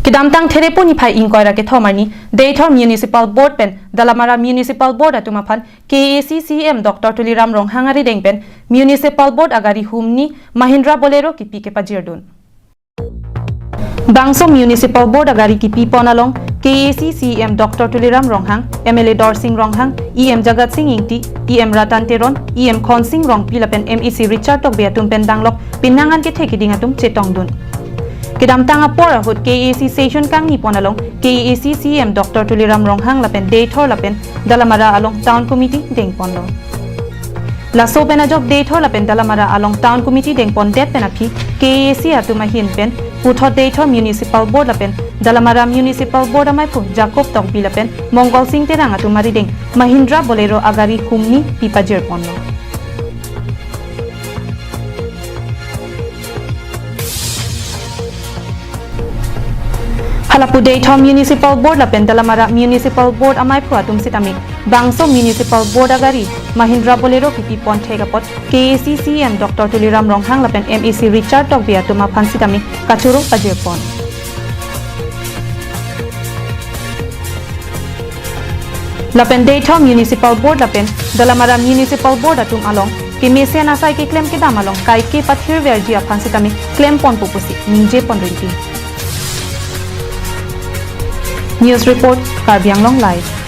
Kidamtang Terepuni Pai Inquira Ketomani, Daytor Municipal Board Pen, Dalamara Municipal Board Atumapan, KACCM Dr. Tuliram Rong Hangari Dengpen, Municipal Board Agari Humni, Mahindra Bolero Kipi Kepajirdun. Bangso Municipal Board Agari Kipi Ponalong, KACCM Dr. Tuliram Ronghang, MLA Dorsing Ronghang, EM Jagat Singh Ingti, EM Ratan Teron, EM Khon Singh Rong Pilapen MEC Richard Tok Beatum Pendanglok, Pinangan Ketekidingatum Chetongdun. Kidamtang apora hut KAC station kang ni ponalong KACCM Dr. Tuliram Ronghang lapen Daytor lapen Dalamara along Town Committee deng ponlo. La so pena job Daytor lapen Dalamara along Town Committee deng pon det penaki KAC atuma hin pen puthot Daytor Municipal Board lapen Dalamara Municipal Board amai pu Jacob Tong pilapen Mongol Singh terang atumari deng Mahindra Bolero agari humni pipajir ponlo. Halapu Daytor Municipal Board lapen Dalamara Municipal Board amai phuatum sitami Bangso Municipal Board agari Mahindra Bolero kipi pon thegapot KACCM Dr. Tuliram Ronghang lapen MEC Richard Tok Beatuma phansitami kachuro pajirpon. Lapen Daytor Municipal Board lapen Dalamara Municipal Board atum along Kimese nasai ke claim ke damalong kai ke pathir verji phansitami claim pon pupusi ninje pon rinti. News Report, Karbi Anglong Live.